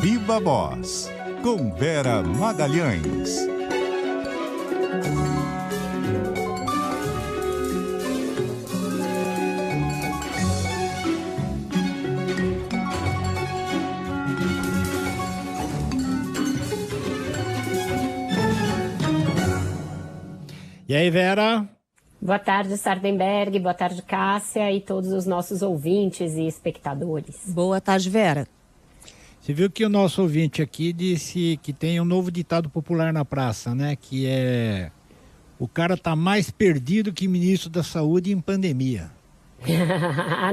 Viva Voz, com Vera Magalhães. E aí, Vera? Boa tarde, Sardenberg. Boa tarde, Cássia e todos os nossos ouvintes e espectadores. Boa tarde, Vera. Você viu que o nosso ouvinte aqui disse que tem um novo ditado popular na praça, né? Que é: o cara tá mais perdido que ministro da Saúde em pandemia.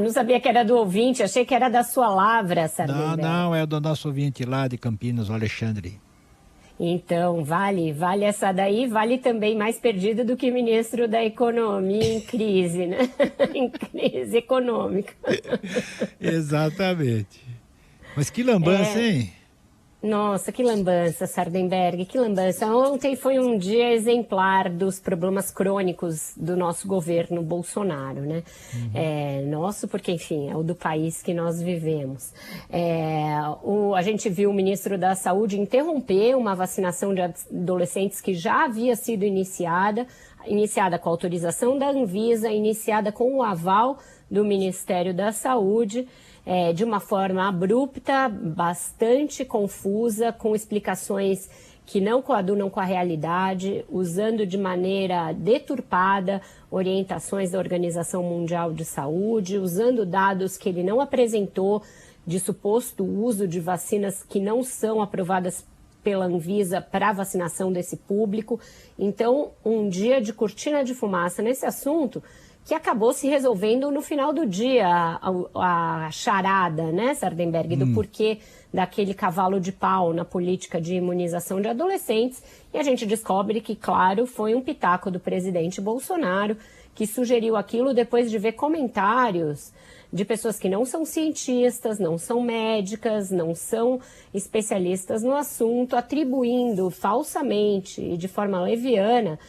Não sabia que era do ouvinte, achei que era da sua lavra, Sardenberg. Não, é do nosso ouvinte lá de Campinas, o Alexandre. Então, vale essa daí, vale também mais perdido do que ministro da Economia em crise, né? Em crise econômica. Exatamente. Mas que lambança, hein? Nossa, que lambança, Sardenberg, que lambança. Ontem foi um dia exemplar dos problemas crônicos do nosso governo Bolsonaro, né? Nosso, porque, enfim, é o do país que nós vivemos. A gente viu o ministro da Saúde interromper uma vacinação de adolescentes que já havia sido iniciada com a autorização da Anvisa, iniciada com o aval do Ministério da Saúde, de uma forma abrupta, bastante confusa, com explicações que não coadunam com a realidade, usando de maneira deturpada orientações da Organização Mundial de Saúde, usando dados que ele não apresentou de suposto uso de vacinas que não são aprovadas pela Anvisa para vacinação desse público. Então, um dia de cortina de fumaça nesse assunto, que acabou se resolvendo no final do dia, a charada, né, Sardenberg, do porquê daquele cavalo de pau na política de imunização de adolescentes. E a gente descobre que, claro, foi um pitaco do presidente Bolsonaro, que sugeriu aquilo depois de ver comentários de pessoas que não são cientistas, não são médicas, não são especialistas no assunto, atribuindo falsamente e de forma leviana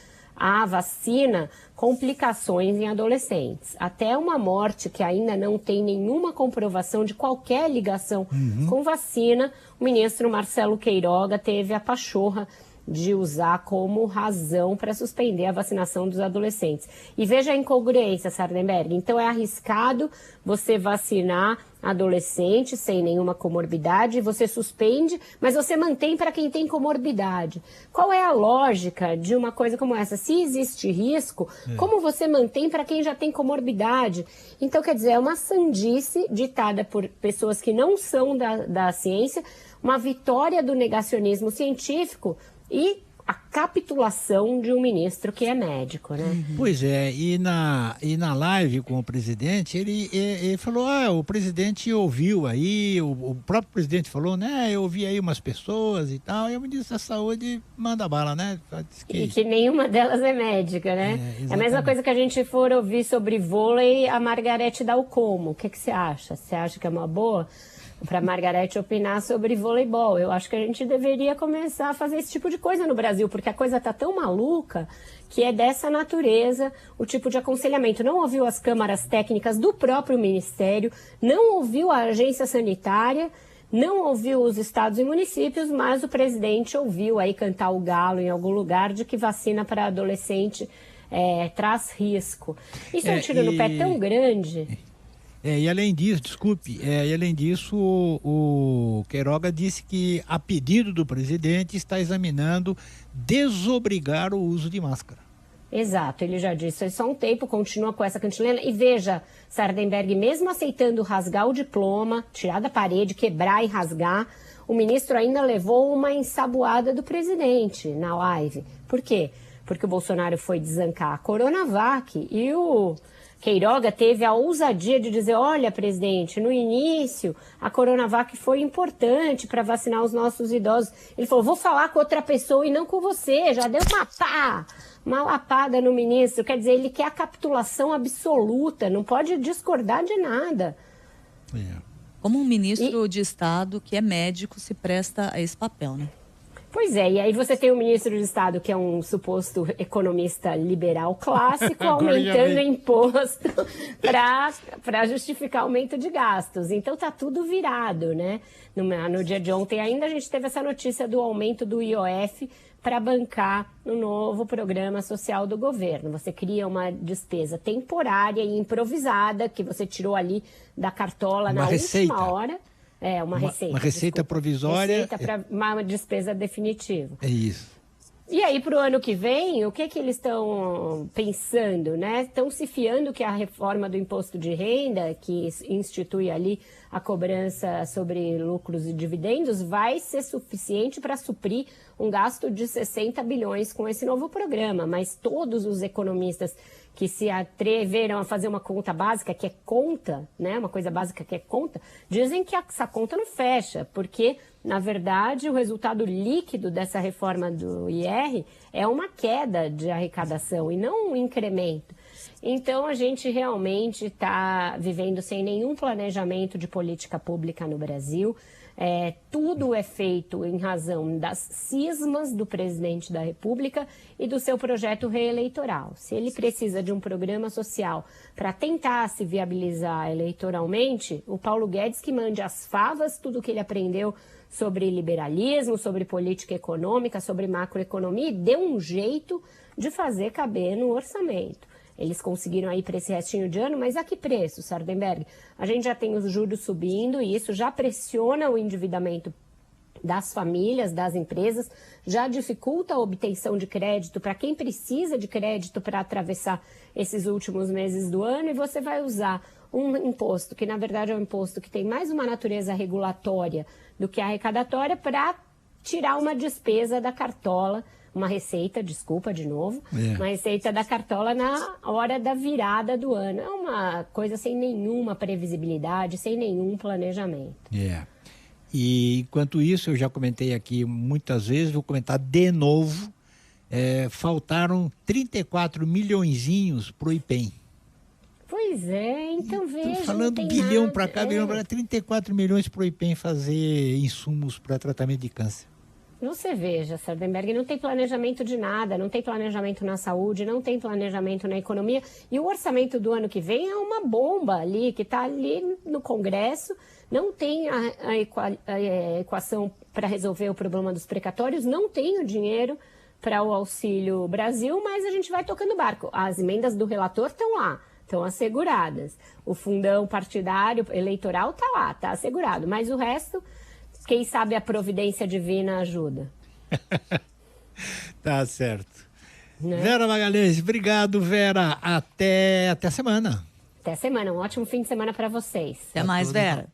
a vacina complicações em adolescentes. Até uma morte que ainda não tem nenhuma comprovação de qualquer ligação com vacina, o ministro Marcelo Queiroga teve a pachorra de usar como razão para suspender a vacinação dos adolescentes. E veja a incongruência, Sardenberg. Então é arriscado você vacinar adolescente sem nenhuma comorbidade, você suspende, mas você mantém para quem tem comorbidade. Qual é a lógica de uma coisa como essa? Se existe risco, como você mantém para quem já tem comorbidade? Então, quer dizer, é uma sandice ditada por pessoas que não são da ciência, uma vitória do negacionismo científico e a capitulação de um ministro que é médico, né? Pois é, e na live com o presidente, ele falou, o presidente ouviu aí, o próprio presidente falou, né, eu ouvi aí umas pessoas e tal, e o ministro da Saúde manda bala, né? E que nenhuma delas é médica, né? É a mesma coisa que a gente for ouvir sobre vôlei, a Margarete Dalcomo. O que você acha? Você acha que é uma boa para Margarete opinar sobre voleibol? Eu acho que a gente deveria começar a fazer esse tipo de coisa no Brasil, porque a coisa está tão maluca que é dessa natureza o tipo de aconselhamento. Não ouviu as câmaras técnicas do próprio Ministério, não ouviu a agência sanitária, não ouviu os estados e municípios, mas o presidente ouviu aí cantar o galo em algum lugar de que vacina para adolescente traz risco. Isso é um tiro no pé tão grande. E além disso, o Queiroga disse que, a pedido do presidente, está examinando desobrigar o uso de máscara. Exato, ele já disse isso há um tempo, continua com essa cantilena. E veja, Sardenberg, mesmo aceitando rasgar o diploma, tirar da parede, quebrar e rasgar, o ministro ainda levou uma ensaboada do presidente na live. Por quê? Porque o Bolsonaro foi desancar a Coronavac e o Queiroga teve a ousadia de dizer, olha, presidente, no início a Coronavac foi importante para vacinar os nossos idosos. Ele falou, vou falar com outra pessoa e não com você, já deu uma lapada no ministro. Quer dizer, ele quer a capitulação absoluta, não pode discordar de nada. Como um ministro de Estado que é médico se presta a esse papel, né? Pois é, e aí você tem o ministro de Estado, que é um suposto economista liberal clássico, aumentando imposto para justificar aumento de gastos. Então tá tudo virado, né? No dia de ontem ainda a gente teve essa notícia do aumento do IOF para bancar o novo programa social do governo. Você cria uma despesa temporária e improvisada, que você tirou ali da cartola na última hora. Uma receita. Uma receita provisória. Receita para uma despesa definitiva. É isso. E aí, para o ano que vem, o que eles estão pensando, né? Estão se fiando que a reforma do imposto de renda, que institui ali a cobrança sobre lucros e dividendos, vai ser suficiente para suprir um gasto de 60 bilhões com esse novo programa. Mas todos os economistas que se atreveram a fazer uma conta básica, que é conta, né? Uma coisa básica que é conta, dizem que essa conta não fecha, porque, na verdade, o resultado líquido dessa reforma do IR é uma queda de arrecadação e não um incremento. Então, a gente realmente está vivendo sem nenhum planejamento de política pública no Brasil. Tudo é feito em razão das cismas do presidente da República e do seu projeto reeleitoral. Se ele precisa de um programa social para tentar se viabilizar eleitoralmente, o Paulo Guedes que mande as favas, tudo que ele aprendeu sobre liberalismo, sobre política econômica, sobre macroeconomia, e dê um jeito de fazer caber no orçamento. Eles conseguiram aí para esse restinho de ano, mas a que preço, Sardenberg? A gente já tem os juros subindo e isso já pressiona o endividamento das famílias, das empresas, já dificulta a obtenção de crédito para quem precisa de crédito para atravessar esses últimos meses do ano, e você vai usar um imposto, que na verdade é um imposto que tem mais uma natureza regulatória do que arrecadatória, para tirar uma despesa da cartola, uma receita, desculpa de novo, uma receita da cartola na hora da virada do ano. É uma coisa sem nenhuma previsibilidade, sem nenhum planejamento. E enquanto isso, eu já comentei aqui muitas vezes, vou comentar de novo, faltaram 34 milhõezinhos para o IPEM. Pois é, então veja. Estou falando bilhão para cá, bilhão para lá, 34 milhões para o IPEM fazer insumos para tratamento de câncer. Você veja, Sardenberg, não tem planejamento de nada, não tem planejamento na saúde, não tem planejamento na economia. E o orçamento do ano que vem é uma bomba ali, que está ali no Congresso, não tem a equação para resolver o problema dos precatórios, não tem o dinheiro para o Auxílio Brasil, mas a gente vai tocando o barco. As emendas do relator estão lá, estão asseguradas. O fundão partidário eleitoral está lá, está assegurado, mas o resto... Quem sabe a providência divina ajuda. Tá certo. Né? Vera Magalhães, obrigado, Vera. Até semana. Até semana. Um ótimo fim de semana para vocês. Até mais, Vera.